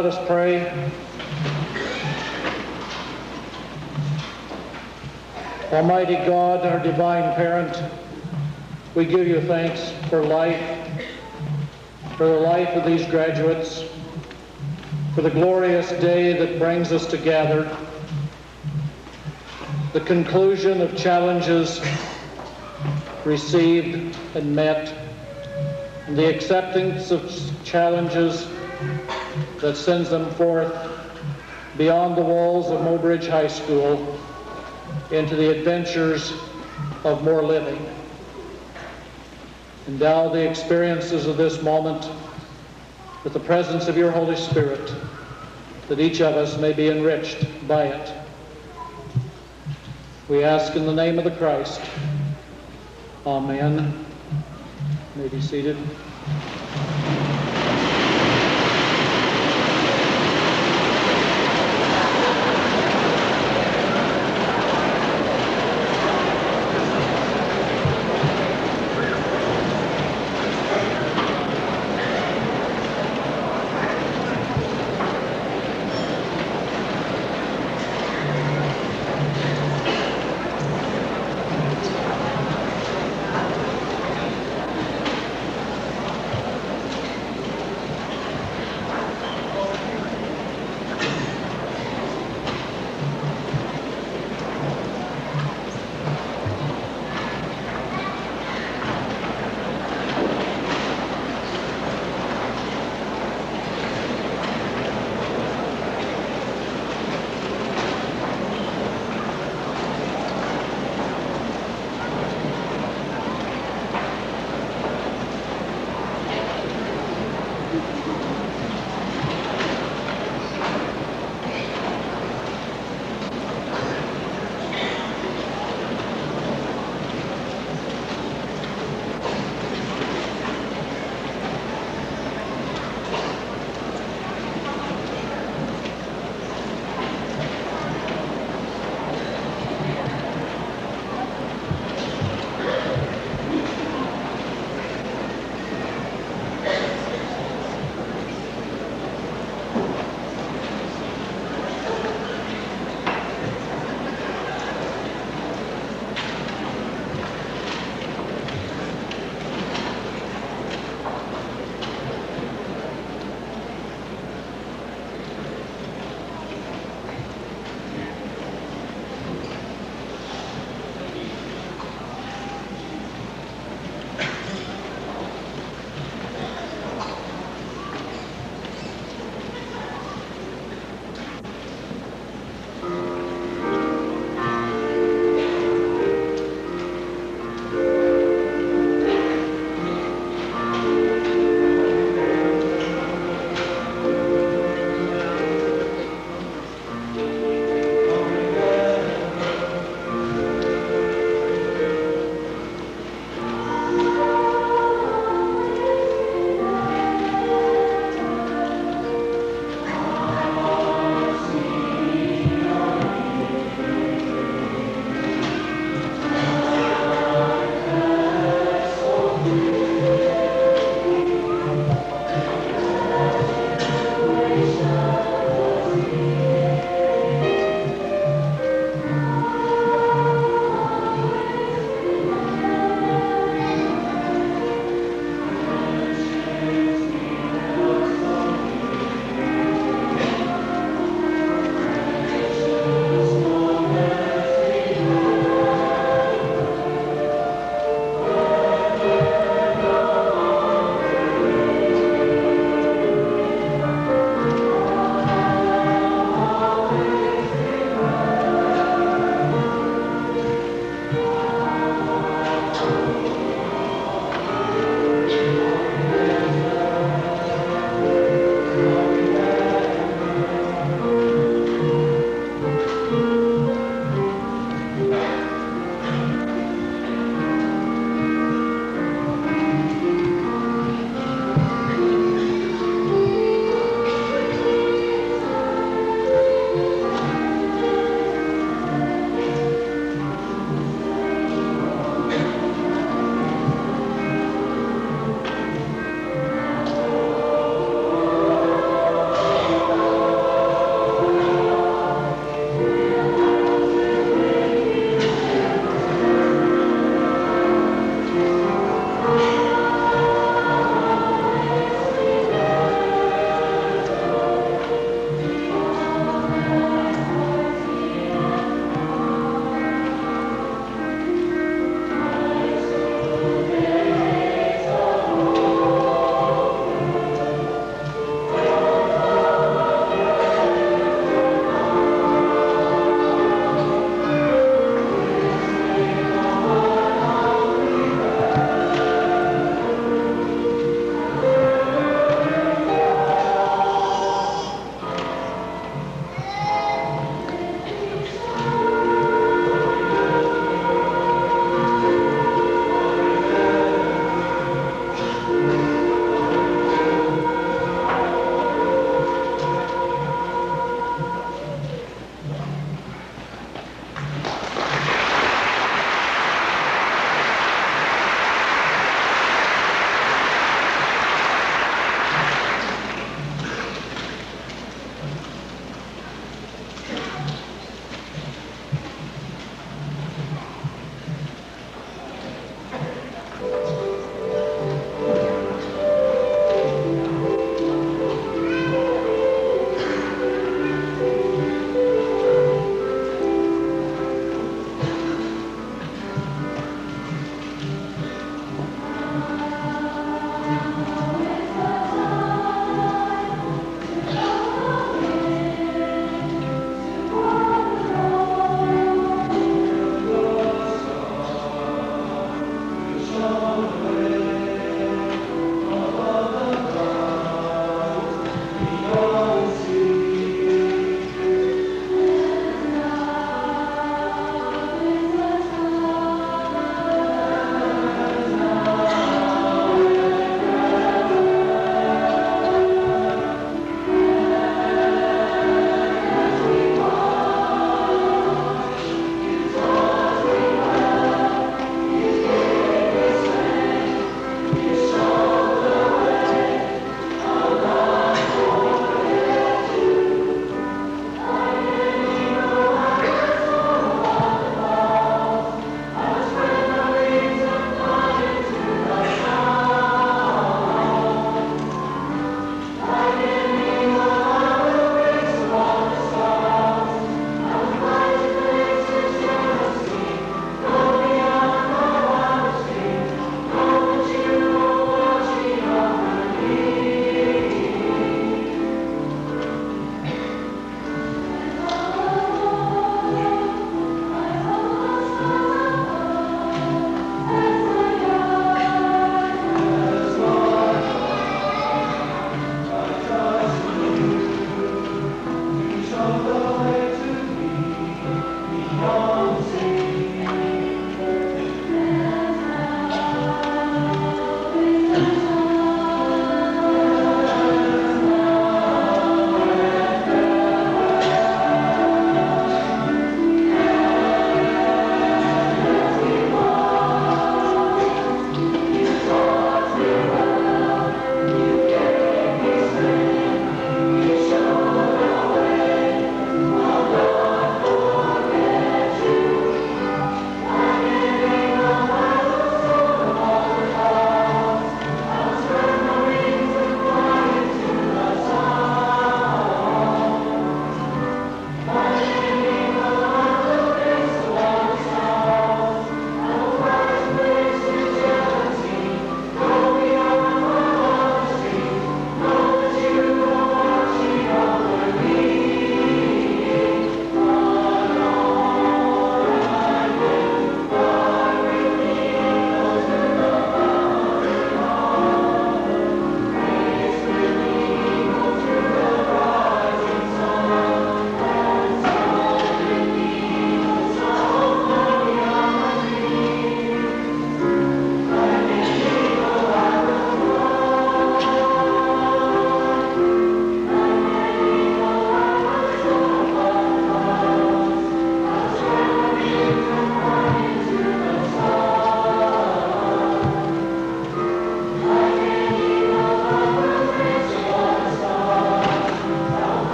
Let us pray. Almighty God, our divine parent, we give you thanks for life, for the life of these graduates, for the glorious day that brings us together, the conclusion of challenges received and met, and the acceptance of challenges that sends them forth beyond the walls of Mobridge High School into the adventures of more living. Endow the experiences of this moment with the presence of your Holy Spirit, that each of us may be enriched by it. We ask in the name of the Christ. Amen. You may be seated.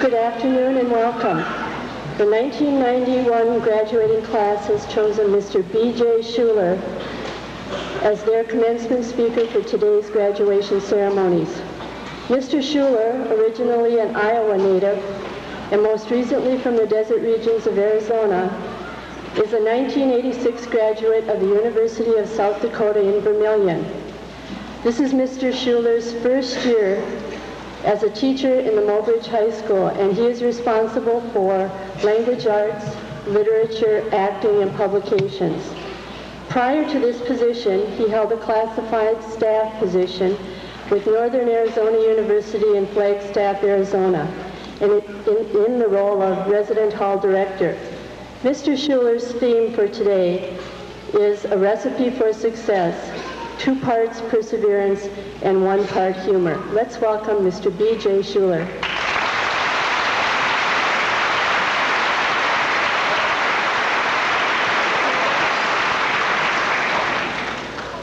Good afternoon and welcome. The 1991 graduating class has chosen Mr. B.J. Schuller as their commencement speaker for today's graduation ceremonies. Mr. Schuller, originally an Iowa native and most recently from the desert regions of Arizona, is a 1986 graduate of the University of South Dakota in Vermillion. This is Mr. Schuller's first year as a teacher in the Mobridge High School, and he is responsible for language arts, literature, acting, and publications. Prior to this position, he held a classified staff position with Northern Arizona University in Flagstaff, Arizona, and in the role of resident hall director. Mr. Schuller's theme for today is a recipe for success, 2 parts perseverance and 1 part humor. Let's welcome Mr. B.J. Schuller.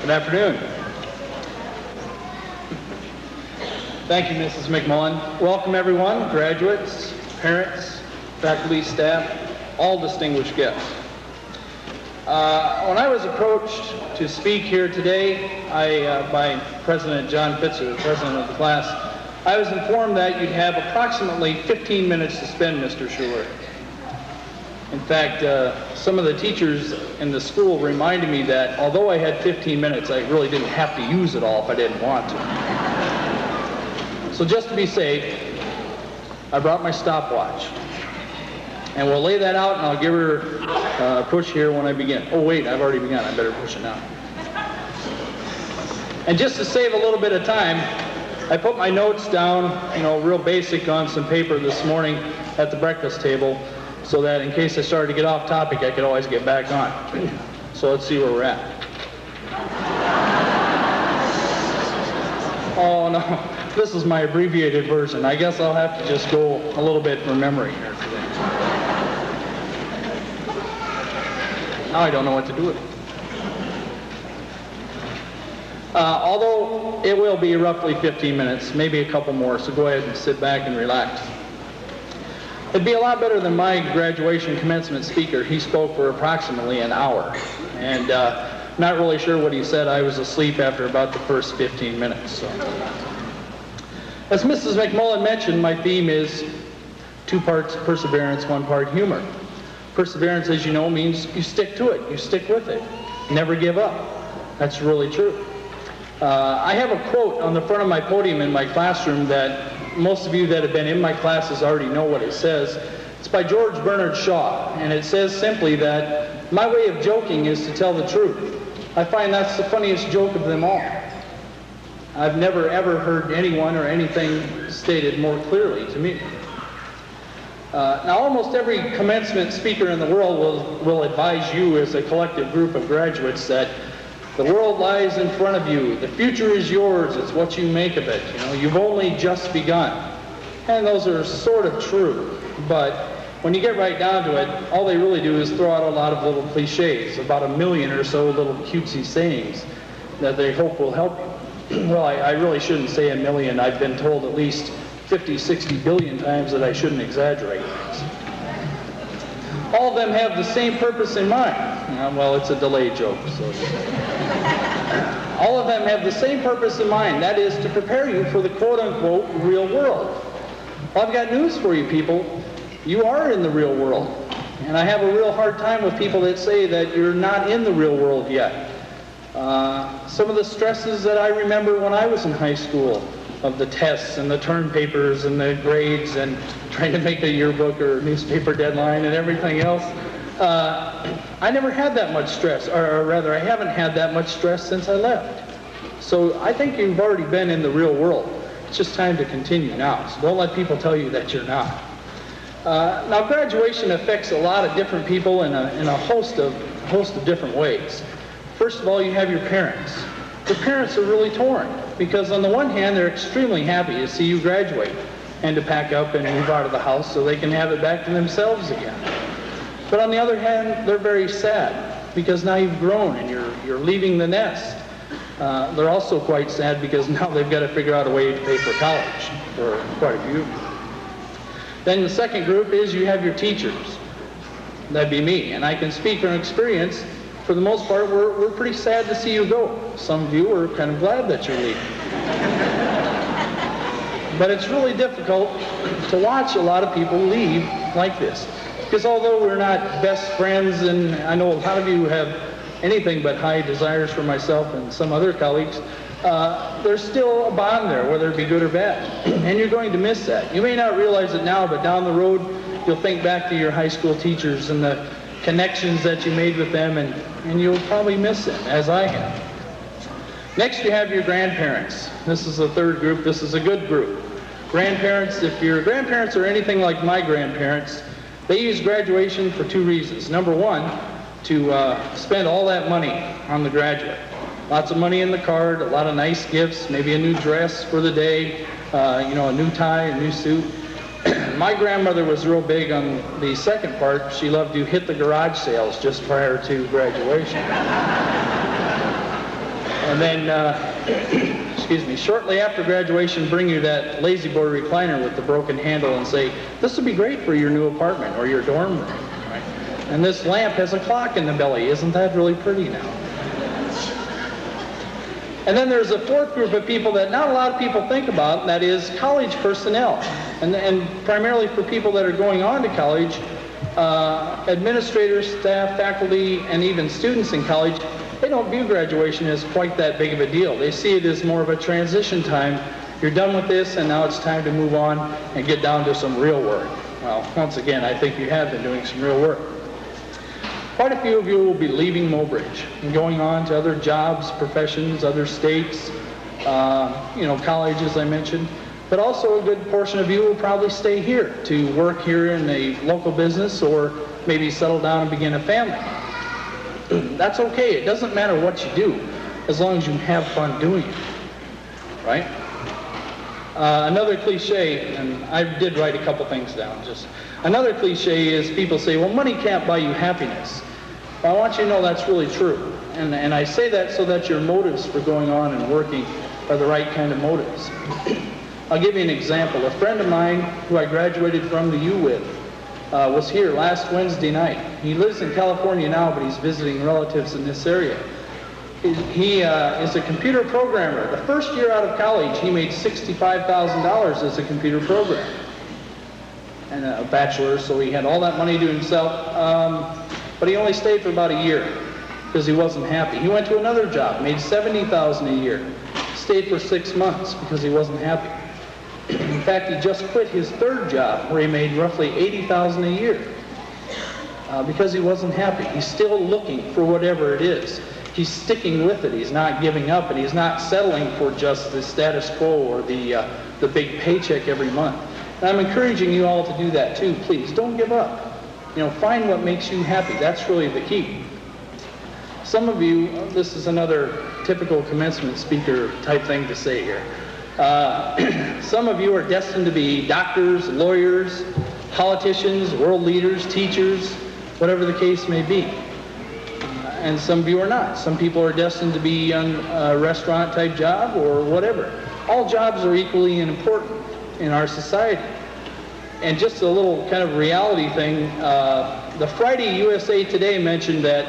Good afternoon. Thank you, Mrs. McMullen. Welcome, everyone, graduates, parents, faculty, staff, all distinguished guests. When I was approached to speak here today by President John Pitzer, the president of the class, I was informed that you'd have approximately 15 minutes to spend, Mr. Schuller. In fact, some of the teachers in the school reminded me that although I had 15 minutes, I really didn't have to use it all if I didn't want to. So just to be safe, I brought my stopwatch. And we'll lay that out, and I'll give her a push here when I begin. Oh, wait, I've already begun. I better push it now. And just to save a little bit of time, I put my notes down, real basic on some paper this morning at the breakfast table, so that in case I started to get off topic, I could always get back on. So let's see where we're at. Oh, no. This is my abbreviated version. I guess I'll have to just go a little bit from memory here today. Now I don't know what to do with it. Although it will be roughly 15 minutes, maybe a couple more, so go ahead and sit back and relax. It'd be a lot better than my graduation commencement speaker. He spoke for approximately an hour, and not really sure what he said. I was asleep after about the first 15 minutes. So. As Mrs. McMullen mentioned, my theme is 2 parts perseverance, 1 part humor. Perseverance, as you know, means you stick to it, you stick with it, never give up. That's really true. I have a quote on the front of my podium in my classroom that most of you that have been in my classes already know what it says. It's by George Bernard Shaw, and it says simply that my way of joking is to tell the truth. I find that's the funniest joke of them all. I've never ever heard anyone or anything stated more clearly to me. Now, almost every commencement speaker in the world will advise you as a collective group of graduates that the world lies in front of you. The future is yours. It's what you make of it. You've only just begun. And those are sort of true. But when you get right down to it, all they really do is throw out a lot of little cliches, about 1 million or so little cutesy sayings that they hope will help you. Well, I really shouldn't say 1 million. I've been told at least 50, 60 billion times that I shouldn't exaggerate things. All of them have the same purpose in mind. Well, it's a delayed joke. So. All of them have the same purpose in mind. That is to prepare you for the quote-unquote real world. Well, I've got news for you people. You are in the real world. And I have a real hard time with people that say that you're not in the real world yet. Some of the stresses that I remember when I was in high school, of the tests and the term papers and the grades and trying to make a yearbook or newspaper deadline and everything else, I never had that much stress, or rather I haven't had that much stress since I left. So I think you've already been in the real world. It's just time to continue now. So don't let people tell you that you're not. Now graduation affects a lot of different people in a host of different ways. First of all, you have your parents. The parents are really torn because on the one hand, they're extremely happy to see you graduate and to pack up and move out of the house so they can have it back to themselves again. But on the other hand, they're very sad because now you've grown and you're leaving the nest. They're also quite sad because now they've got to figure out a way to pay for college for quite a few. Then the second group is you have your teachers. That'd be me. And I can speak from experience. For the most part, we're pretty sad to see you go. Some of you are kind of glad that you're leaving. But it's really difficult to watch a lot of people leave like this. Because although we're not best friends, and I know a lot of you have anything but high desires for myself and some other colleagues, there's still a bond there, whether it be good or bad. And you're going to miss that. You may not realize it now, but down the road, you'll think back to your high school teachers and the connections that you made with them, and you'll probably miss them, as I have. Next, you have your grandparents. This is the third group. This is a good group. Grandparents, if your grandparents are anything like my grandparents, they use graduation for two reasons. Number one, to spend all that money on the graduate. Lots of money in the card, a lot of nice gifts, maybe a new dress for the day, a new tie, a new suit. My grandmother was real big on the second part. She loved to hit the garage sales just prior to graduation. And then, shortly after graduation, bring you that lazy boy recliner with the broken handle and say, this would be great for your new apartment or your dorm room. Right? And this lamp has a clock in the belly. Isn't that really pretty now? And then there's a fourth group of people that not a lot of people think about, and that is college personnel. And primarily for people that are going on to college, administrators, staff, faculty, and even students in college, they don't view graduation as quite that big of a deal. They see it as more of a transition time. You're done with this, and now it's time to move on and get down to some real work. Well, once again, I think you have been doing some real work. Quite a few of you will be leaving Mobridge and going on to other jobs, professions, other states, college, as I mentioned. But also a good portion of you will probably stay here to work here in a local business or maybe settle down and begin a family. That's okay. It doesn't matter what you do as long as you have fun doing it, right? Another cliche, and I did write a couple things down, another cliche is people say, well, money can't buy you happiness. Well, I want you to know that's really true. And I say that so that your motives for going on and working are the right kind of motives. I'll give you an example. A friend of mine who I graduated from the U with was here last Wednesday night. He lives in California now, but he's visiting relatives in this area. He is a computer programmer. The first year out of college, he made $65,000 as a computer programmer. And a bachelor, so he had all that money to himself. But he only stayed for about a year because he wasn't happy. He went to another job, made $70,000 a year, stayed for 6 months because he wasn't happy. In fact, he just quit his third job where he made roughly $80,000 a year because he wasn't happy. He's still looking for whatever it is. He's sticking with it. He's not giving up, and he's not settling for just the status quo or the big paycheck every month. And I'm encouraging you all to do that too. Please, don't give up. Find what makes you happy. That's really the key. Some of you, this is another typical commencement speaker type thing to say here. Some of you are destined to be doctors, lawyers, politicians, world leaders, teachers, whatever the case may be. And some of you are not. Some people are destined to be on a restaurant type job or whatever. All jobs are equally important in our society. And just a little kind of reality thing, the Friday USA Today mentioned that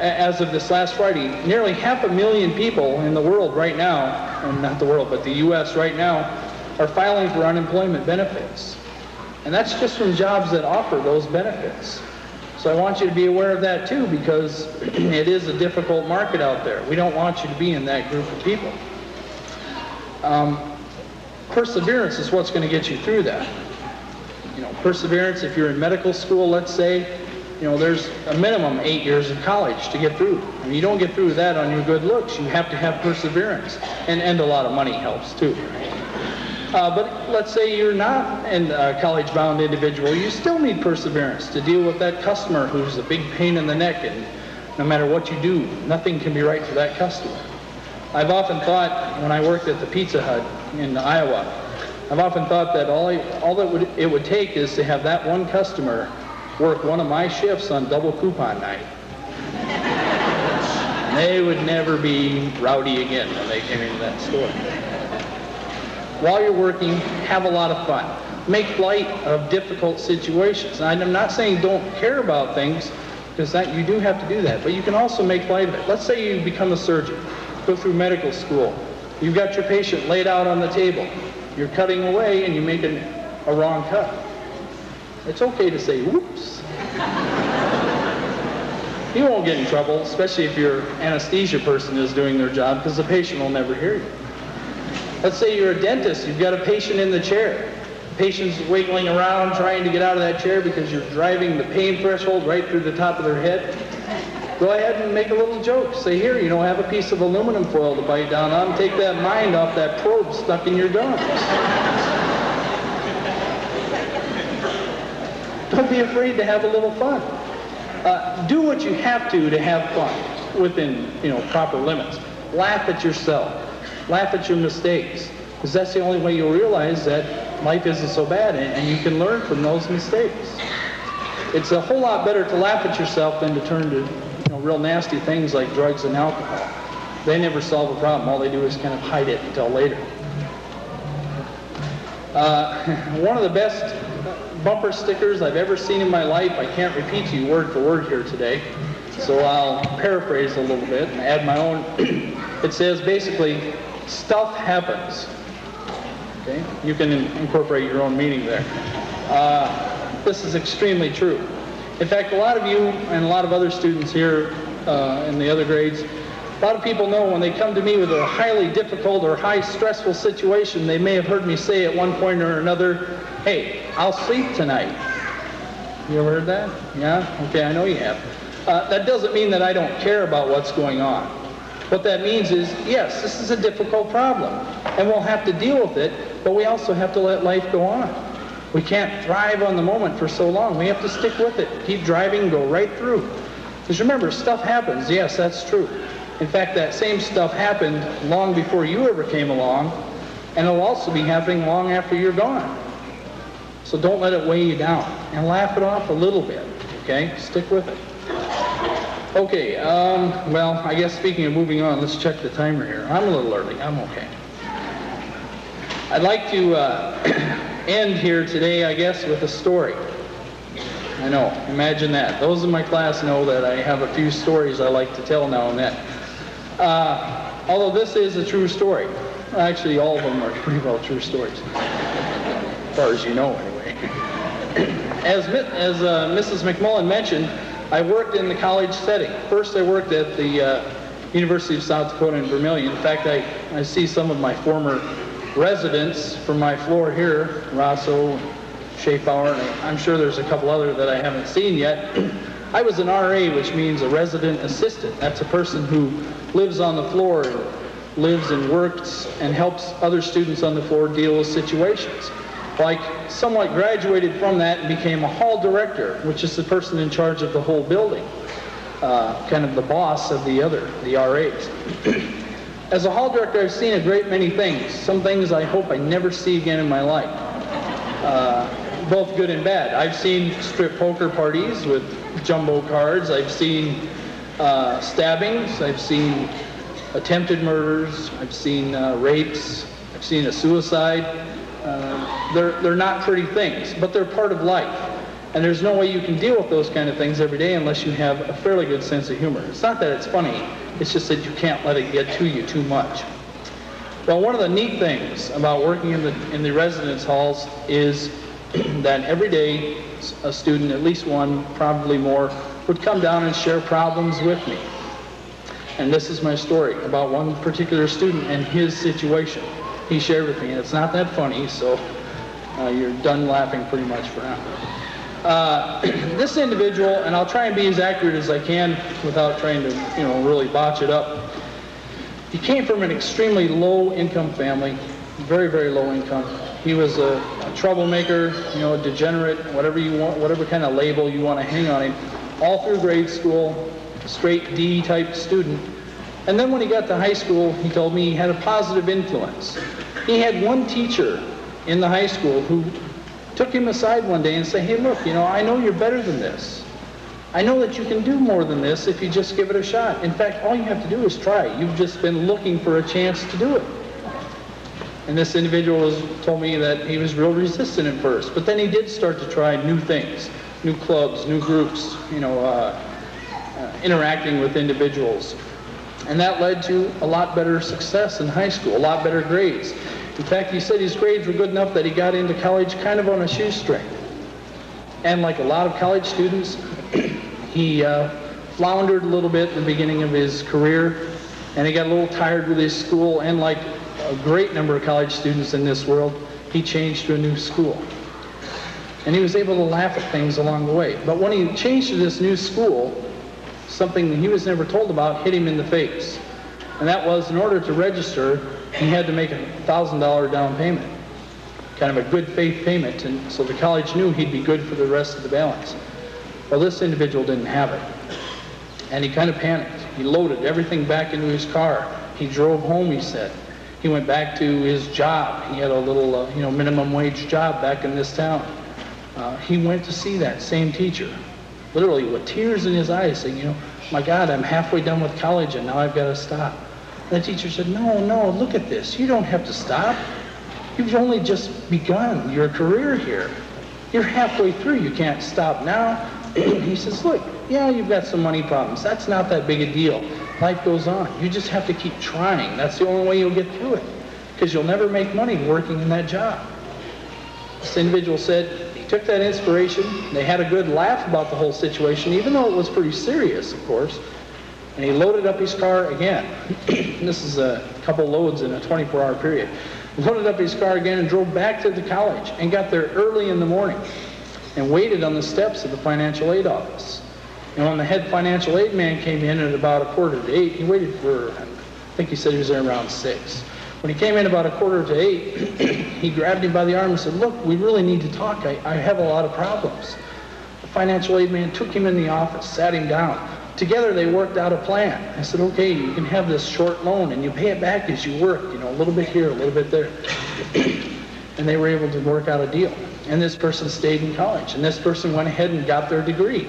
as of this last Friday, nearly 500,000 people in the world right now, and not the world, but the U.S. right now, are filing for unemployment benefits. And that's just from jobs that offer those benefits. So I want you to be aware of that too, because it is a difficult market out there. We don't want you to be in that group of people. Perseverance is what's going to get you through that. Perseverance, if you're in medical school, let's say, there's a minimum 8 years of college to get through. And you don't get through that on your good looks. You have to have perseverance. And a lot of money helps too. But let's say you're not a college-bound individual. You still need perseverance to deal with that customer who's a big pain in the neck, and no matter what you do, nothing can be right for that customer. I've often thought, when I worked at the Pizza Hut in Iowa, I've often thought that all it would take is to have that one customer work one of my shifts on double coupon night. And they would never be rowdy again when they came into that store. While you're working, have a lot of fun. make light of difficult situations. And I'm not saying don't care about things, because that you do have to do that, but you can also make light of it. Let's say you become a surgeon, go through medical school. You've got your patient laid out on the table. You're cutting away and you make a wrong cut. It's okay to say, whoops. You won't get in trouble, especially if your anesthesia person is doing their job, because the patient will never hear you. Let's say you're a dentist, you've got a patient in the chair. The patient's wiggling around trying to get out of that chair because you're driving the pain threshold right through the top of their head. Go ahead and make a little joke. Say, here, have a piece of aluminum foil to bite down on. Take that mind off that probe stuck in your gums. Don't be afraid to have a little fun. Do what you have to have fun within, proper limits. Laugh at yourself. Laugh at your mistakes. Because that's the only way you'll realize that life isn't so bad and you can learn from those mistakes. It's a whole lot better to laugh at yourself than to turn to, real nasty things like drugs and alcohol. They never solve a problem. All they do is kind of hide it until later. One of the best bumper stickers I've ever seen in my life, I can't repeat to you word for word here today, so I'll paraphrase a little bit and add my own. It says basically, stuff happens. Okay? You can incorporate your own meaning there. This is extremely true. In fact, a lot of you and a lot of other students here in the other grades, a lot of people know when they come to me with a highly difficult or high stressful situation, they may have heard me say at one point or another, hey, I'll sleep tonight. You ever heard that? Yeah? Okay, I know you have. That doesn't mean that I don't care about what's going on. What that means is, yes, this is a difficult problem, and we'll have to deal with it, but we also have to let life go on. We can't thrive on the moment for so long. We have to stick with it. Keep driving, go right through. Because remember, stuff happens. Yes, that's true. In fact, that same stuff happened long before you ever came along, and it'll also be happening long after you're gone. So don't let it weigh you down, and laugh it off a little bit, okay? Stick with it. Okay, well, I guess speaking of moving on, let's check the timer here. I'm a little early. I'm okay. I'd like to end here today, I guess, with a story. I know, imagine that. Those in my class know that I have a few stories I like to tell now and then. Although this is a true story. Actually, all of them are pretty well true stories. As far as you know, anyway. As Mrs. McMullen mentioned, I worked in the college setting. First, I worked at the University of South Dakota in Vermilion. In fact, I see some of my former residents from my floor here, Rosso, Schaefauer, and I'm sure there's a couple other that I haven't seen yet. I was an RA, which means a resident assistant. That's a person who lives on the floor, lives and works, and helps other students on the floor deal with situations. Like, somewhat graduated from that and became a hall director, which is the person in charge of the whole building, kind of the boss of the RAs. As a hall director, I've seen a great many things. Some things I hope I never see again in my life, both good and bad. I've seen strip poker parties with jumbo cards. I've seen stabbings. I've seen attempted murders. I've seen rapes. I've seen a suicide. They're not pretty things, but they're part of life. And there's no way you can deal with those kind of things every day unless you have a fairly good sense of humor. It's not that it's funny, it's just that you can't let it get to you too much. Well, one of the neat things about working in the residence halls is that every day a student, at least one, probably more, would come down and share problems with me. And this is my story about one particular student and his situation. He shared with me, and it's not that funny, so you're done laughing pretty much for now. This individual, and I'll try and be as accurate as I can without trying to, really botch it up. He came from an extremely low-income family, very, very low income. He was a troublemaker, a degenerate, whatever you want, whatever kind of label you want to hang on him, all through grade school, straight D-type student. And then when he got to high school, he told me he had a positive influence. He had one teacher in the high school who took him aside one day and said, hey, look, I know you're better than this. I know that you can do more than this if you just give it a shot. In fact, all you have to do is try. You've just been looking for a chance to do it. And this individual told me that he was real resistant at first, but then he did start to try new things, new clubs, new groups, interacting with individuals. And that led to a lot better success in high school, a lot better grades. In fact, he said his grades were good enough that he got into college kind of on a shoestring. And like a lot of college students, he floundered a little bit in the beginning of his career, and he got a little tired with his school, and like a great number of college students in this world, he changed to a new school. And he was able to laugh at things along the way. But when he changed to this new school, something he was never told about hit him in the face. And that was, in order to register, he had to make a $1,000 down payment, kind of a good faith payment, and so the college knew he'd be good for the rest of the balance. Well, this individual didn't have it, and he kind of panicked. He loaded everything back into his car. He drove home, he said. He went back to his job. He had a little, minimum wage job back in this town. He went to see that same teacher, literally with tears in his eyes, saying, my God, I'm halfway done with college and now I've got to stop. And the teacher said, no, look at this. You don't have to stop. You've only just begun your career here. You're halfway through. You can't stop now. He says, look, yeah, you've got some money problems. That's not that big a deal. Life goes on. You just have to keep trying. That's the only way you'll get through it, because you'll never make money working in that job. This individual said he took that inspiration. They had a good laugh about the whole situation, even though it was pretty serious, of course. And he loaded up his car again. This is a couple loads in a 24-hour period. He loaded up his car again and drove back to the college and got there early in the morning and waited on the steps of the financial aid office. And when the head financial aid man came in at about 7:45, he waited for, I think he said he was there around 6. When he came in about 7:45, he grabbed him by the arm and said, look, we really need to talk. I have a lot of problems. The financial aid man took him in the office, sat him down. Together they worked out a plan. I said, okay, you can have this short loan and you pay it back as you work, a little bit here, a little bit there. And they were able to work out a deal. And this person stayed in college. And this person went ahead and got their degree,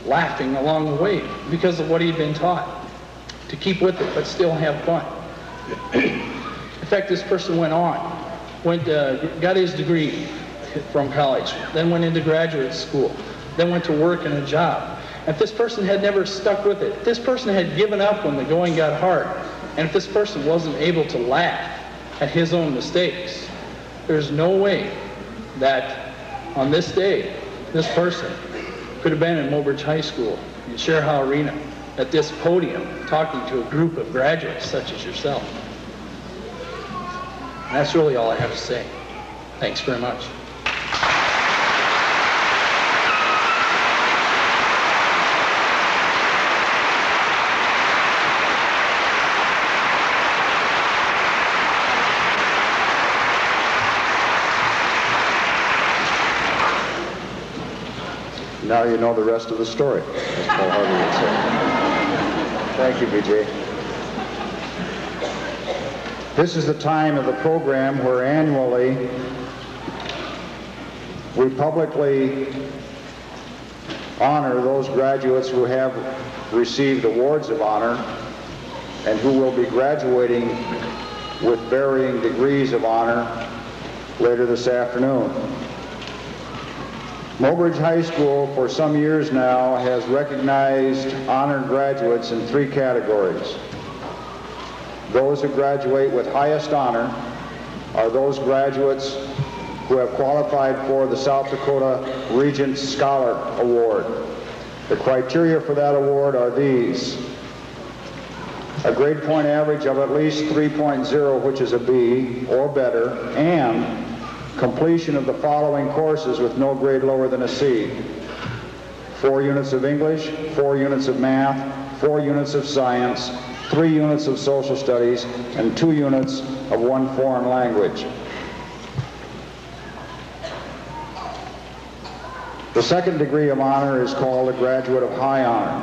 laughing along the way because of what he'd been taught, to keep with it but still have fun. In fact, this person went on, got his degree from college, then went into graduate school, then went to work in a job. If this person had never stuck with it, if this person had given up when the going got hard, and if this person wasn't able to laugh at his own mistakes, there's no way that on this day, this person could have been in Mobridge High School, in Scherhow Arena, at this podium, talking to a group of graduates such as yourself. And that's really all I have to say. Thanks very much. Now you know the rest of the story, as Paul Harvey would say. Thank you, BJ. This is the time of the program where annually we publicly honor those graduates who have received awards of honor and who will be graduating with varying degrees of honor later this afternoon. Mobridge High School, for some years now, has recognized honored graduates in 3 categories. Those who graduate with highest honor are those graduates who have qualified for the South Dakota Regents Scholar Award. The criteria for that award are these: a grade point average of at least 3.0, which is a B or better, and completion of the following courses with no grade lower than a C: 4 units of English, 4 units of math, 4 units of science, 3 units of social studies, and 2 units of one foreign language. The second degree of honor is called a graduate of high honor,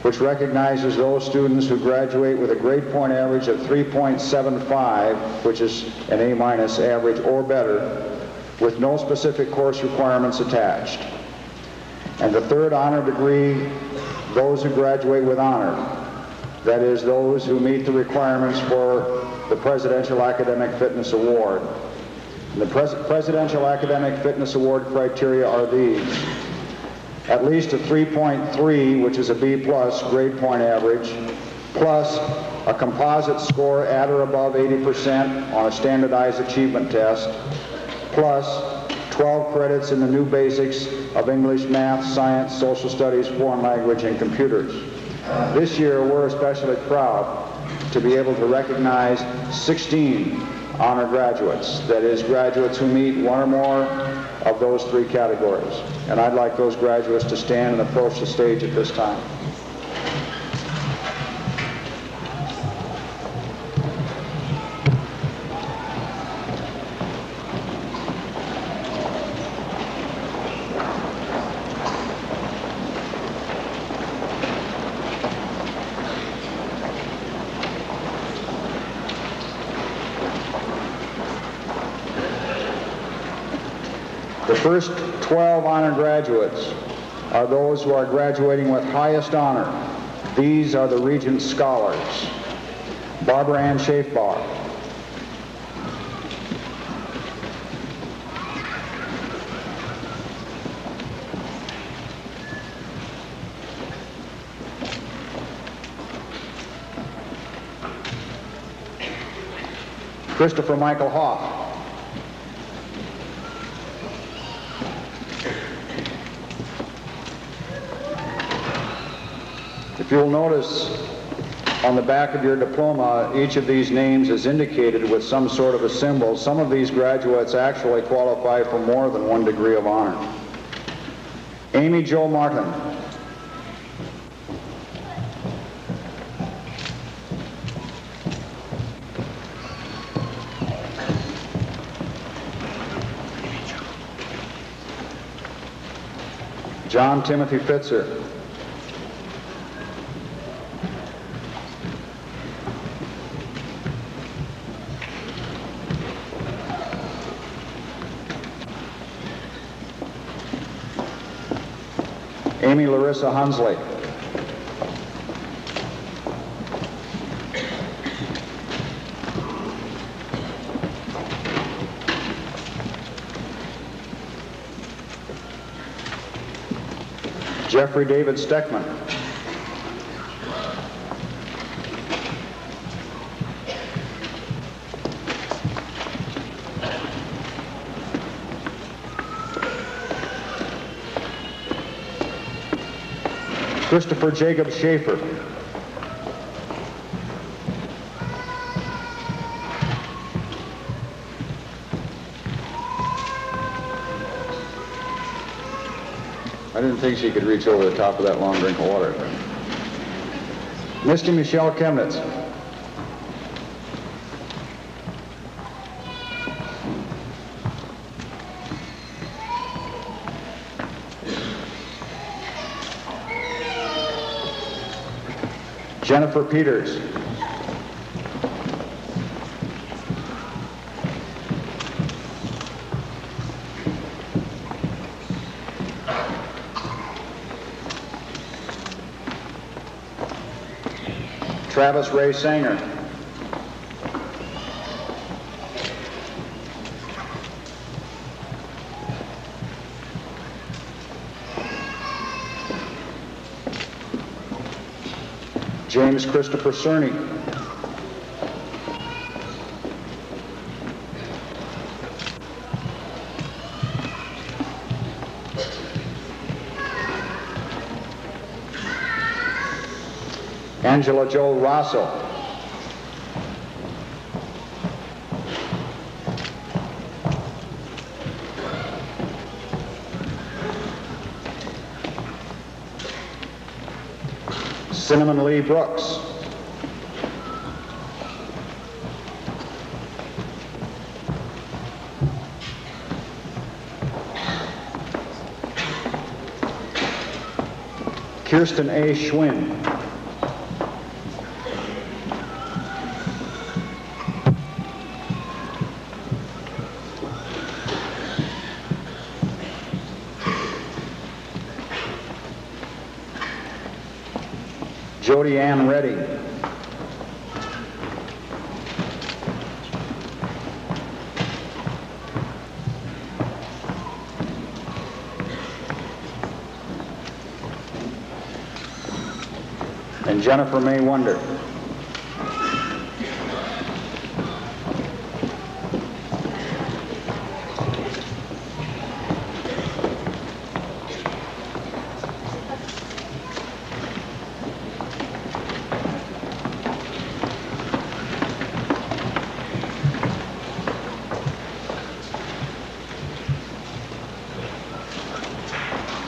which recognizes those students who graduate with a grade point average of 3.75, which is an A- average or better, with no specific course requirements attached. And the third honor degree, those who graduate with honor, that is, those who meet the requirements for the Presidential Academic Fitness Award. And the Presidential Academic Fitness Award criteria are these: at least a 3.3, which is a B+ grade point average, plus a composite score at or above 80% on a standardized achievement test, plus 12 credits in the new basics of English, math, science, social studies, foreign language, and computers. This year, we're especially proud to be able to recognize 16 honor graduates, that is, graduates who meet one or more of those three categories. And I'd like those graduates to stand and approach the stage at this time. The first 12 honor graduates are those who are graduating with highest honor. These are the Regents Scholars. Barbara Ann Schaefbar, Christopher Michael Hoff, if you'll notice on the back of your diploma, each of these names is indicated with some sort of a symbol. Some of these graduates actually qualify for more than one degree of honor. Amy Jo Martin, John Timothy Fitzer, Amy Larissa Hunsley, Jeffrey David Steckman, Christopher Jacob Schaefer, I didn't think she could reach over the top of that long drink of water. Misty Michelle Chemnitz, Jennifer Peters, Travis Ray Sanger, James Christopher Cerny, Angela Jo Rosso, Cinnamon Lee Brooks, Kirsten A. Schwinn, Jody Ann Reddy, and Jennifer May Wonder.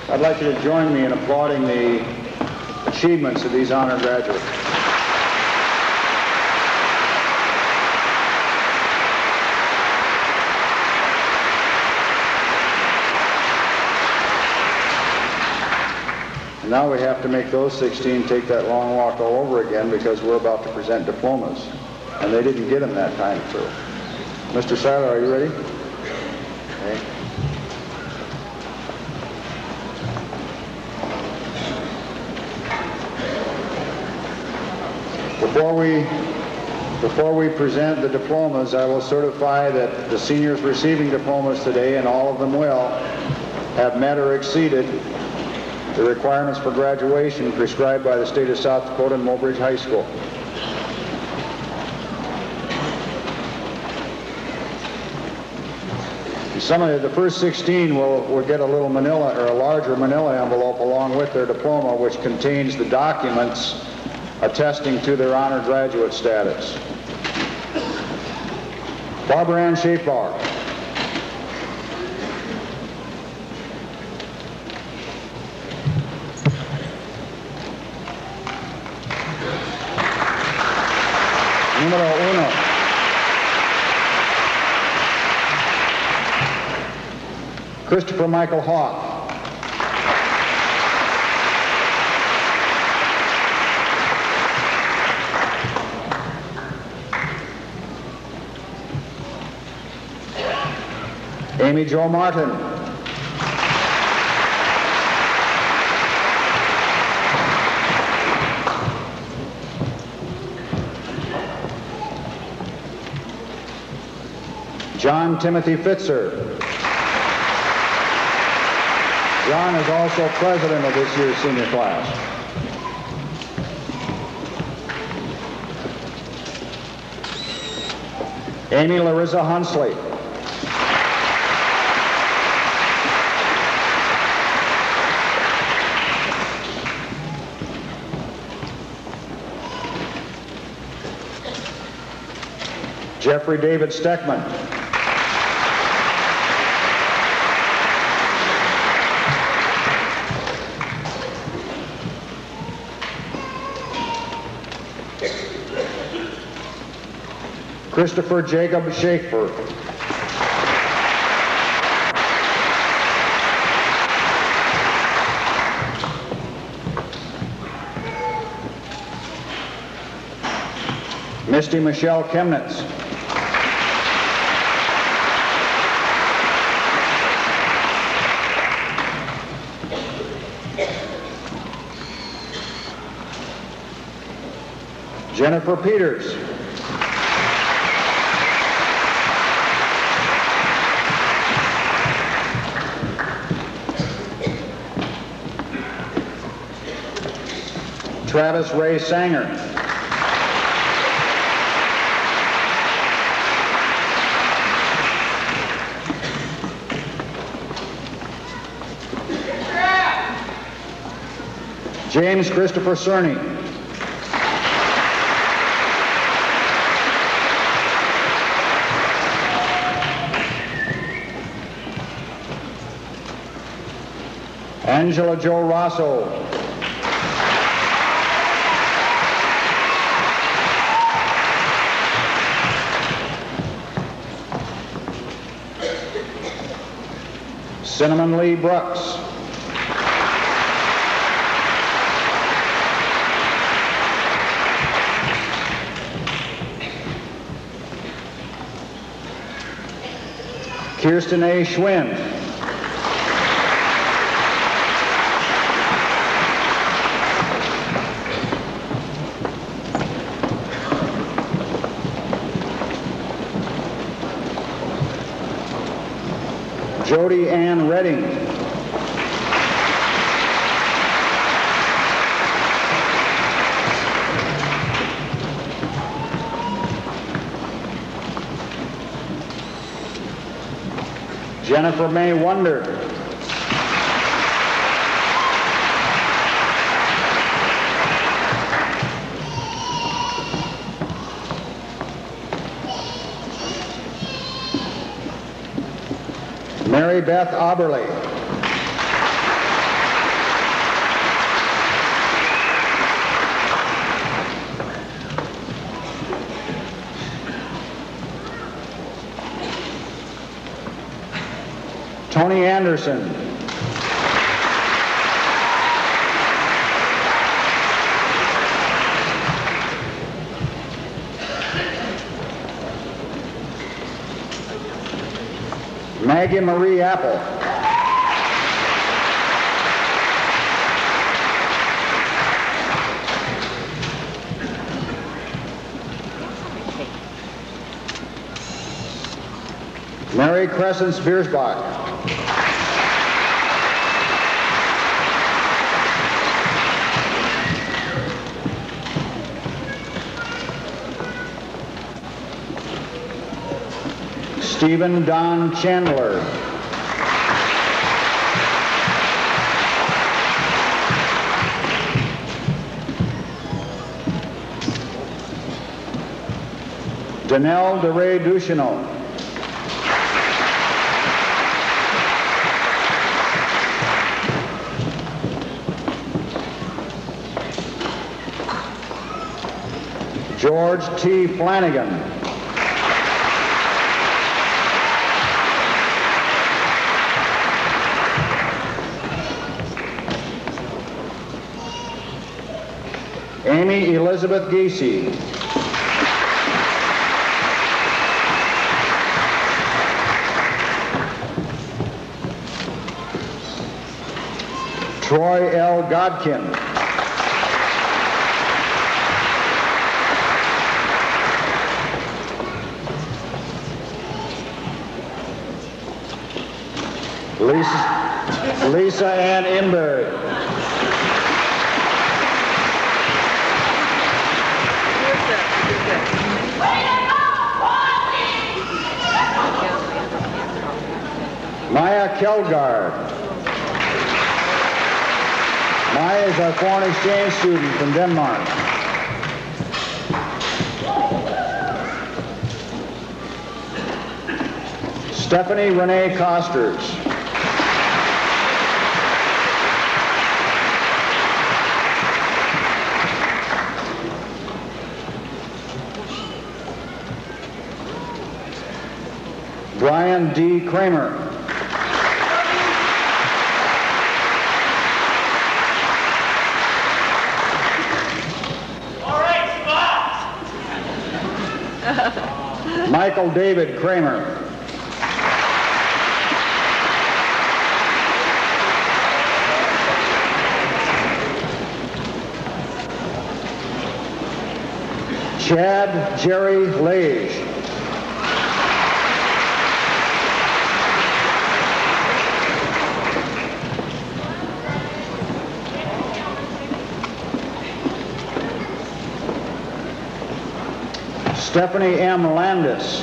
I'd like you to join me in applauding the achievements of these honor graduates. And now we have to make those 16 take that long walk all over again because we're about to present diplomas. And they didn't get them that time through. Mr. Seiler, are you ready? Okay. Before we present the diplomas, I will certify that the seniors receiving diplomas today, and all of them will, have met or exceeded the requirements for graduation prescribed by the state of South Dakota and Mobridge High School. Some of the first 16 will get a little manila or a larger manila envelope along with their diploma, which contains the documents attesting to their honor graduate status. Barbara Ann Schaefbauer. Numero uno. Christopher Michael Hawk. Amy Jo Martin. John Timothy Fitzer. John is also president of this year's senior class. Amy Larissa Hunsley. Jeffrey David Steckman. Christopher Jacob Schaefer. Misty Michelle Chemnitz. Jennifer Peters. Travis Ray Sanger. James Christopher Cerny. Angela Jo Rosso. Cinnamon Lee Brooks. Kirsten A. Schwinn. Jody Ann Redding. Jennifer May Wonder. Mary Beth Oberle. Tony Anderson. Maggie Marie Apple. Mary Crescent Biersbach. Stephen Don Chandler. Danelle DeRay Ducheneau. George T. Flanagan. Amy Elizabeth Giese. Troy L. Godkin. Lisa Ann Imberg. Maja Kjeldgaard. Maja is our foreign exchange student from Denmark. Stephanie Renee Costers. Brian D. Kramer. Michael David Kramer. Chad Jerry Lage. Stephanie M. Landis.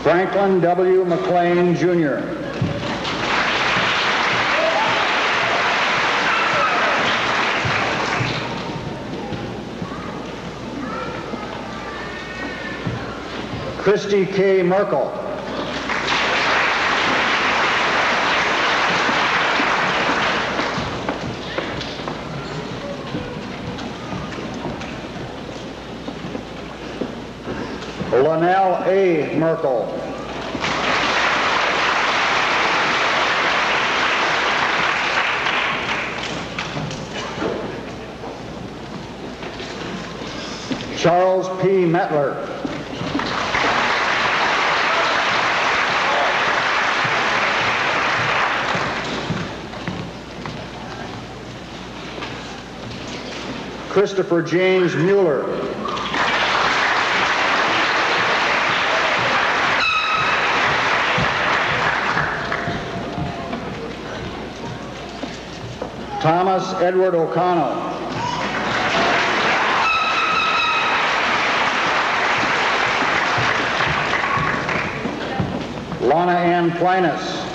Franklin W. McLean, Jr. Christy K. Merkel. Linnell A. Merkel. Charles P. Metler. Christopher James Mueller. Thomas Edward O'Connell. Lana Ann Plinus.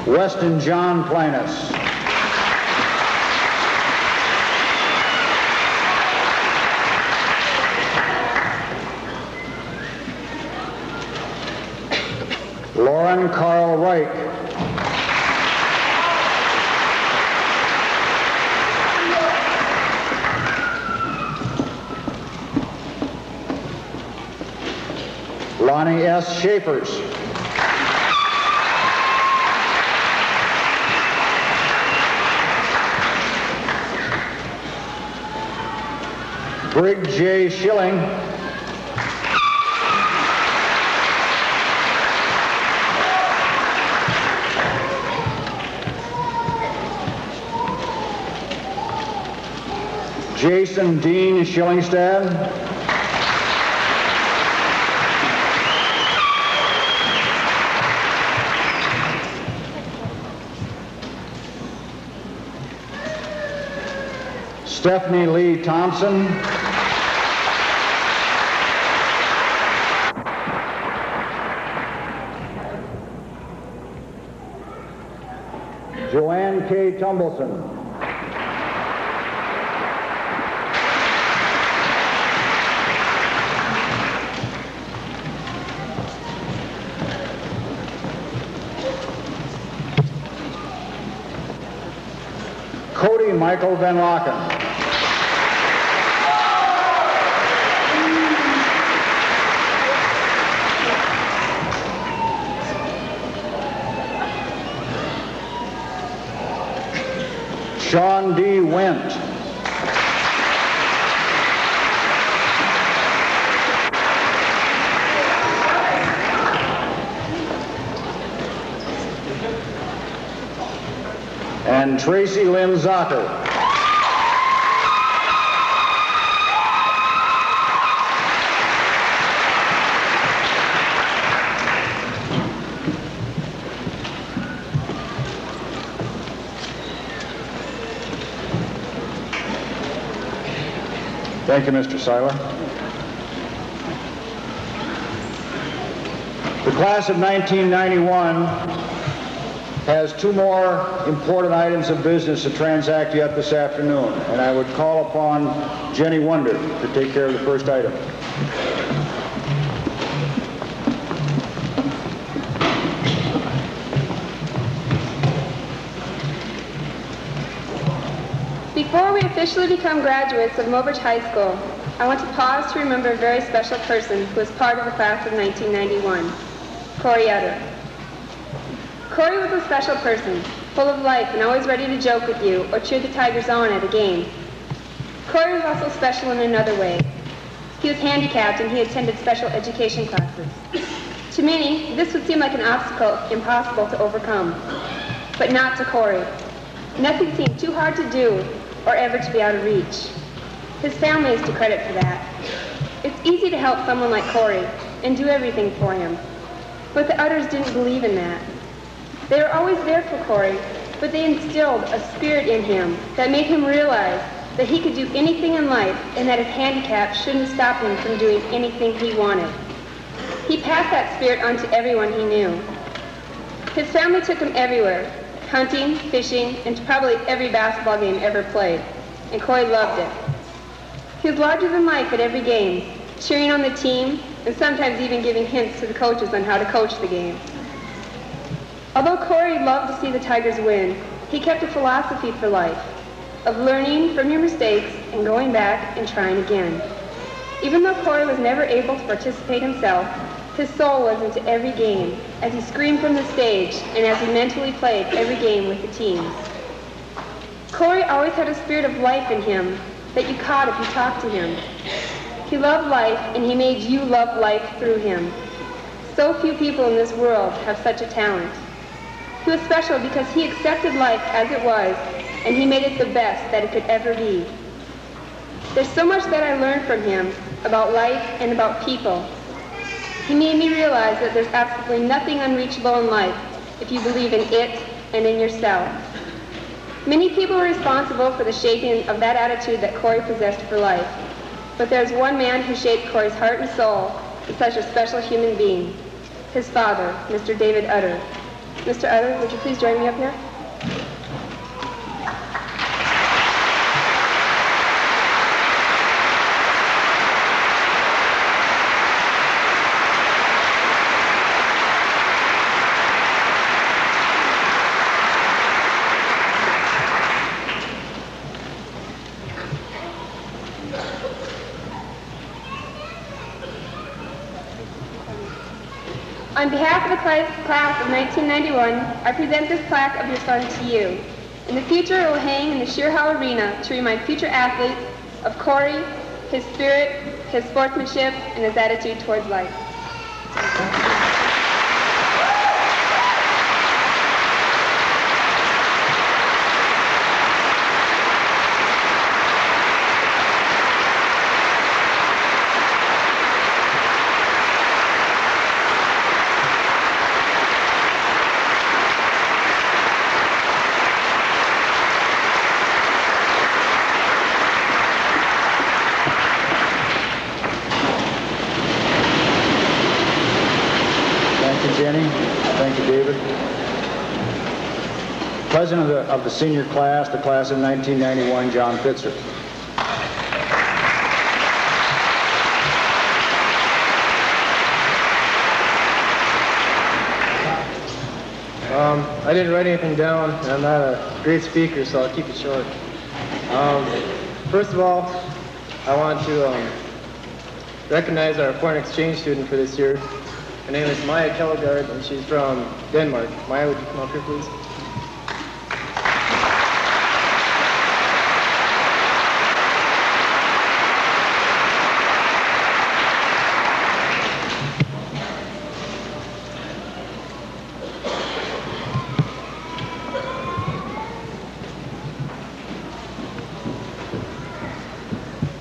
Weston John Plinus. Lauren Carl Reich. Lonnie S. Schaefers. Brig J. Schilling. Jason Dean Schillingstad. Stephanie Lee Thompson. Joanne K. Tumbleson. Cody Michael Van Locken. Sean D. Wendt. And Tracy Lynn Zocker. Thank you, Mr. Seiler. The class of 1991 has two more important items of business to transact yet this afternoon, and I would call upon Jenny Wunder to take care of the first item. Before we officially become graduates of Mobridge High School, I want to pause to remember a very special person who was part of the class of 1991, Corey Utter. Corey was a special person, full of life and always ready to joke with you or cheer the Tigers on at a game. Corey was also special in another way. He was handicapped and he attended special education classes. To many, this would seem like an obstacle impossible to overcome, but not to Corey. Nothing seemed too hard to do or ever to be out of reach. His family is to credit for that. It's easy to help someone like Corey and do everything for him, but the others didn't believe in that. They were always there for Corey, but they instilled a spirit in him that made him realize that he could do anything in life and that his handicap shouldn't stop him from doing anything he wanted. He passed that spirit on to everyone he knew. His family took him everywhere, hunting, fishing, and to probably every basketball game ever played, and Corey loved it. He was larger than life at every game, cheering on the team, and sometimes even giving hints to the coaches on how to coach the game. Although Corey loved to see the Tigers win, he kept a philosophy for life, of learning from your mistakes and going back and trying again. Even though Corey was never able to participate himself, his soul was into every game, as he screamed from the stage and as he mentally played every game with the teams. Corey always had a spirit of life in him that you caught if you talked to him. He loved life, and he made you love life through him. So few people in this world have such a talent. He was special because he accepted life as it was, and he made it the best that it could ever be. There's so much that I learned from him about life and about people. He made me realize that there's absolutely nothing unreachable in life if you believe in it and in yourself. Many people are responsible for the shaping of that attitude that Corey possessed for life. But there's one man who shaped Corey's heart and soul to such a special human being, his father, Mr. David Utter. Mr. Utter, would you please join me up here? On behalf of the class of 1991, I present this plaque of your son to you. In the future, it will hang in the Sheer Hall Arena to remind future athletes of Corey, his spirit, his sportsmanship, and his attitude towards life. Jenny. Thank you, David. President of the senior class, the class of 1991, John Pitzer. I didn't write anything down, and I'm not a great speaker, so I'll keep it short. First of all, I want to recognize our foreign exchange student for this year. Her name is Maja, and she's from Denmark. Maja, would you come up here, please?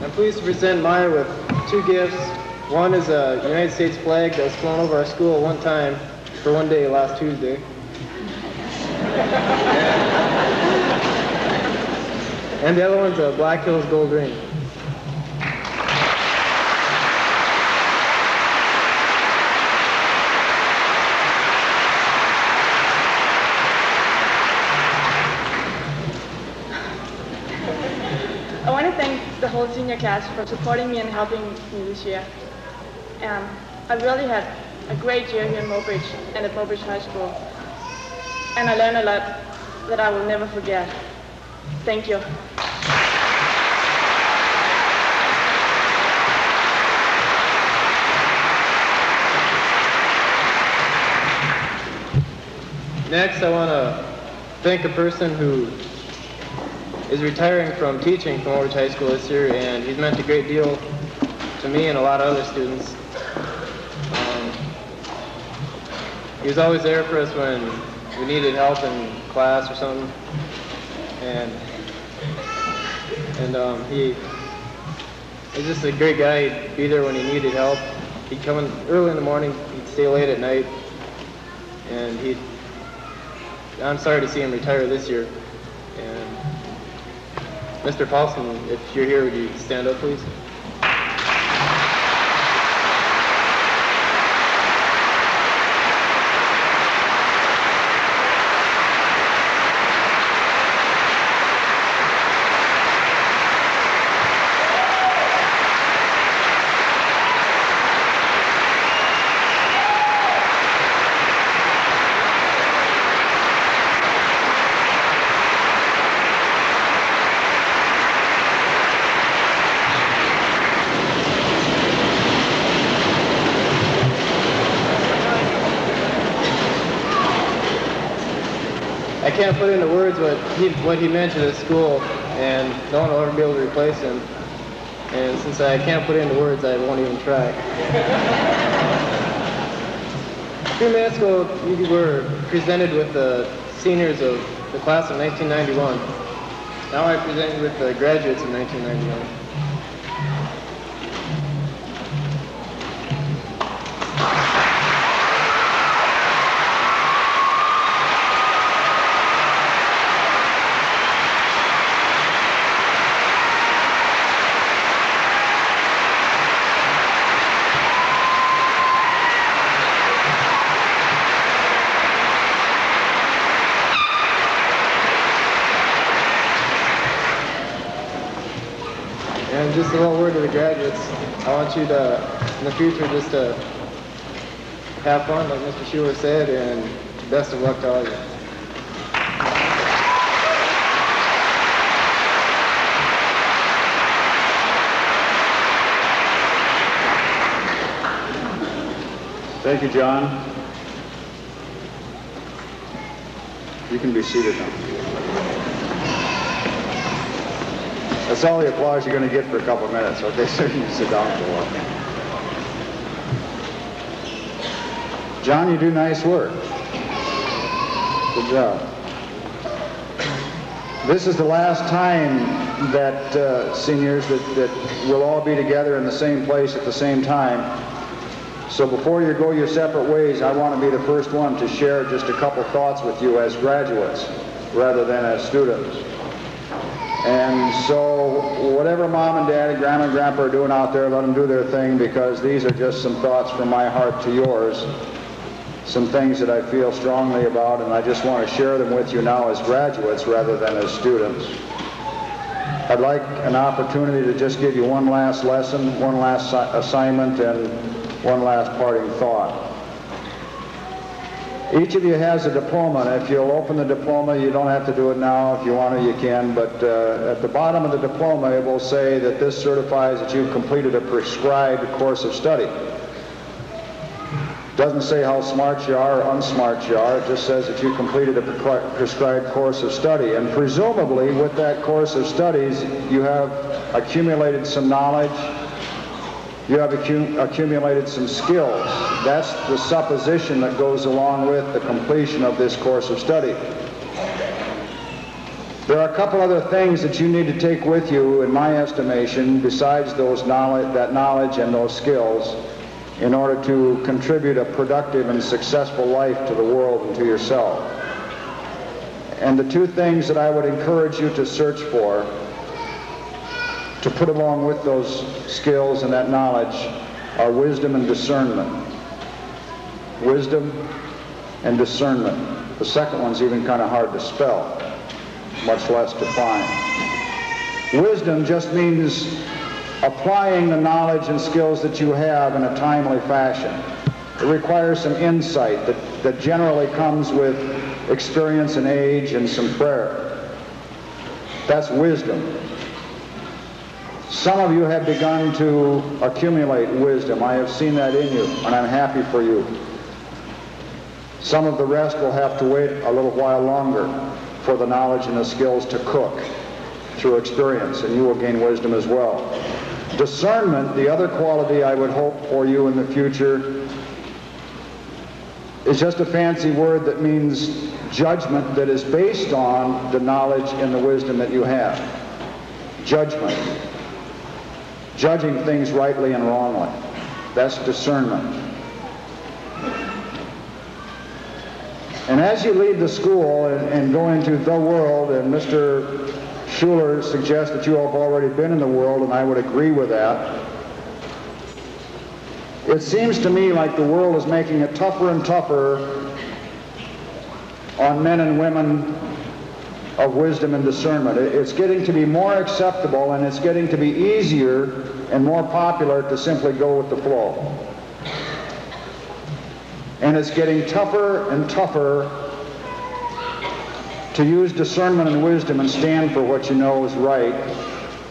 I'm pleased to present Maja with two gifts. One is a United States flag that was flown over our school one time for one day last Tuesday. And the other one's a Black Hills gold ring. I want to thank the whole senior class for supporting me and helping me this year. I really had a great year here in Mobridge and at Mobridge High School. And I learned a lot that I will never forget. Thank you. Next, I want to thank a person who is retiring from teaching from Mobridge High School this year, and he's meant a great deal to me and a lot of other students. He was always there for us when we needed help in class or something, and he was just a great guy. He'd be there when he needed help. He'd come in early in the morning, he'd stay late at night, and I'm sorry to see him retire this year. And Mr. Paulson, if you're here, would you stand up, please? I can't put into words what he meant to this school, and no one will ever be able to replace him. And since I can't put it into words, I won't even try. A few minutes ago, we were presented with the seniors of the class of 1991. Now I present you with the graduates of 1991. And just a little word to the graduates. I want you to, in the future, just to have fun, like Mr. Schuller said, and best of luck to all of you. Thank you, John. You can be seated now. That's all the applause you're going to get for a couple of minutes, okay? So you can sit down for a while. John, you do nice work. Good job. This is the last time that seniors, that we'll all be together in the same place at the same time. So before you go your separate ways, I want to be the first one to share just a couple thoughts with you as graduates rather than as students. And so whatever mom and dad and grandma and grandpa are doing out there, let them do their thing, because these are just some thoughts from my heart to yours, some things that I feel strongly about, and I just want to share them with you now as graduates rather than as students. I'd like an opportunity to just give you one last lesson, one last assignment, and one last parting thought. Each of you has a diploma, and if you'll open the diploma, you don't have to do it now. If you want to, you can, but at the bottom of the diploma, it will say that this certifies that you've completed a prescribed course of study. It doesn't say how smart you are or unsmart you are. It just says that you completed a prescribed course of study, and presumably with that course of studies, you have accumulated some knowledge, you have accumulated some skills. That's the supposition that goes along with the completion of this course of study. There are a couple other things that you need to take with you, in my estimation, besides that knowledge and those skills, in order to contribute a productive and successful life to the world and to yourself. And the two things that I would encourage you to search for, to put along with those skills and that knowledge, are wisdom and discernment. Wisdom and discernment. The second one's even kind of hard to spell, much less to find. Wisdom just means applying the knowledge and skills that you have in a timely fashion. It requires some insight that generally comes with experience and age and some prayer. That's wisdom. Some of you have begun to accumulate wisdom. I have seen that in you, and I'm happy for you. Some of the rest will have to wait a little while longer for the knowledge and the skills to cook through experience, and you will gain wisdom as well. Discernment, the other quality I would hope for you in the future, is just a fancy word that means judgment that is based on the knowledge and the wisdom that you have. Judgment. Judging things rightly and wrongly. That's discernment. And as you leave the school and go into the world, and Mr. Schuller suggests that you have already been in the world, and I would agree with that, it seems to me like the world is making it tougher and tougher on men and women of wisdom and discernment. It's getting to be more acceptable, and it's getting to be easier and more popular to simply go with the flow. And it's getting tougher and tougher to use discernment and wisdom and stand for what you know is right,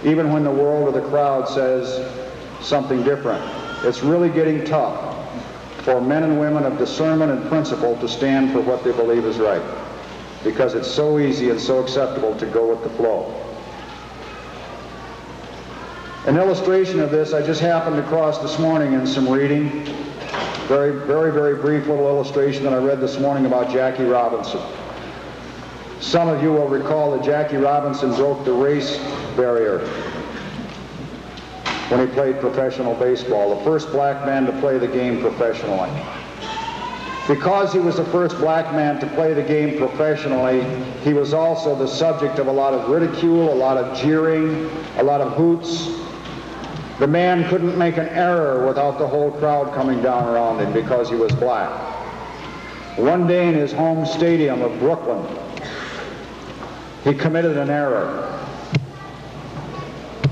even when the world or the crowd says something different. It's really getting tough for men and women of discernment and principle to stand for what they believe is right, because it's so easy and so acceptable to go with the flow. An illustration of this I just happened across this morning in some reading. Very brief little illustration that I read this morning about Jackie Robinson. Some of you will recall that Jackie Robinson broke the race barrier when he played professional baseball, the first black man to play the game professionally. Because he was the first black man to play the game professionally, he was also the subject of a lot of ridicule, a lot of jeering, a lot of hoots. The man couldn't make an error without the whole crowd coming down around him because he was black. One day in his home stadium of Brooklyn, he committed an error.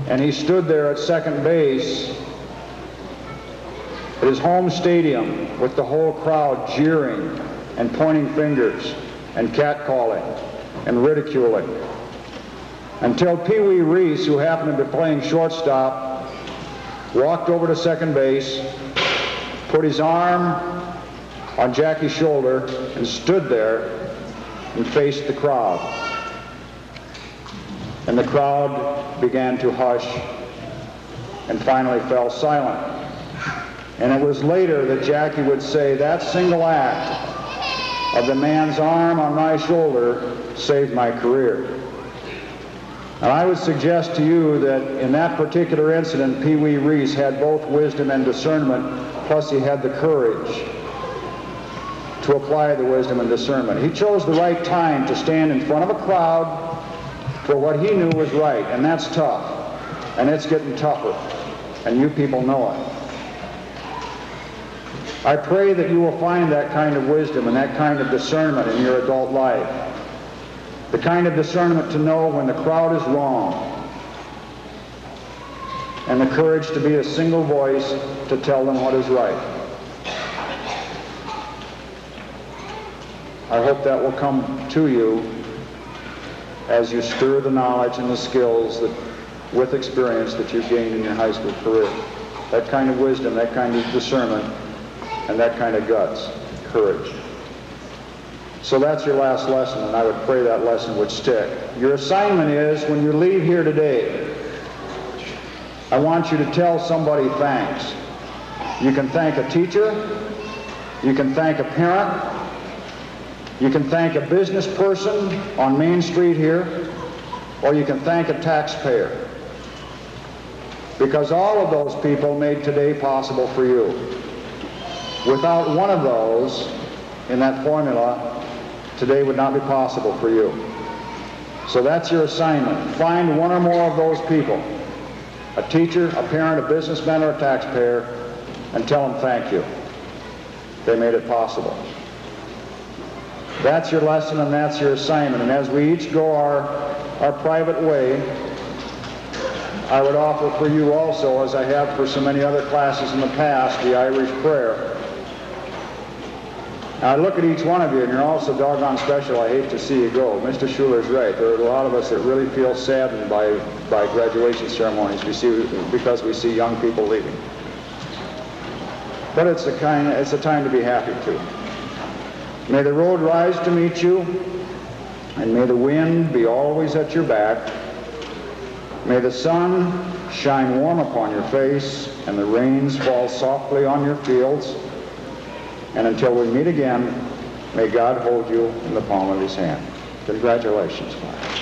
And he stood there at second base at his home stadium with the whole crowd jeering and pointing fingers and catcalling and ridiculing, until Pee Wee Reese, who happened to be playing shortstop, walked over to second base, put his arm on Jackie's shoulder, and stood there and faced the crowd. And the crowd began to hush and finally fell silent. And it was later that Jackie would say, that single act of the man's arm on my shoulder saved my career. And I would suggest to you that in that particular incident, Pee Wee Reese had both wisdom and discernment, plus he had the courage to apply the wisdom and discernment. He chose the right time to stand in front of a crowd for what he knew was right, and that's tough, and it's getting tougher, and you people know it. I pray that you will find that kind of wisdom and that kind of discernment in your adult life. The kind of discernment to know when the crowd is wrong, and the courage to be a single voice to tell them what is right. I hope that will come to you as you stir the knowledge and the skills that, with experience, that you've gained in your high school career. That kind of wisdom, that kind of discernment, and that kind of guts, courage. So that's your last lesson, and I would pray that lesson would stick. Your assignment is, when you leave here today, I want you to tell somebody thanks. You can thank a teacher, you can thank a parent, you can thank a business person on Main Street here, or you can thank a taxpayer. Because all of those people made today possible for you. Without one of those in that formula, today would not be possible for you. So that's your assignment. Find one or more of those people, a teacher, a parent, a businessman, or a taxpayer, and tell them thank you. They made it possible. That's your lesson and that's your assignment. And as we each go our private way, I would offer for you also, as I have for so many other classes in the past, the Irish prayer. Now, I look at each one of you, and you're all so doggone special, I hate to see you go. Mr. Schuller's right. There are a lot of us that really feel saddened by graduation ceremonies because we see young people leaving. But it's a time to be happy, too. May the road rise to meet you, and may the wind be always at your back. May the sun shine warm upon your face, and the rains fall softly on your fields. And until we meet again, may God hold you in the palm of his hand. Congratulations, class.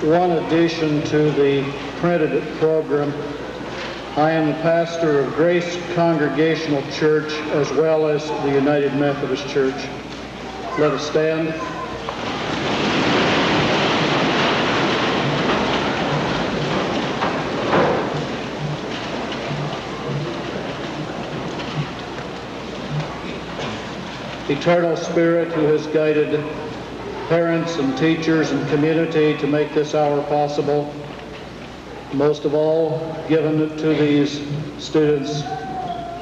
One addition to the printed program, I am the pastor of Grace Congregational Church as well as the United Methodist Church. Let us stand. Eternal Spirit, who has guided parents and teachers and community to make this hour possible, most of all given to these students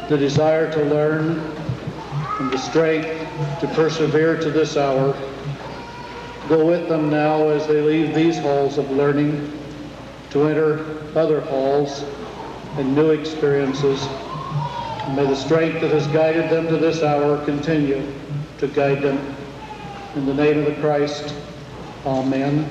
the desire to learn and the strength to persevere to this hour. Go with them now as they leave these halls of learning to enter other halls and new experiences. And may the strength that has guided them to this hour continue to guide them. In the name of the Christ, amen.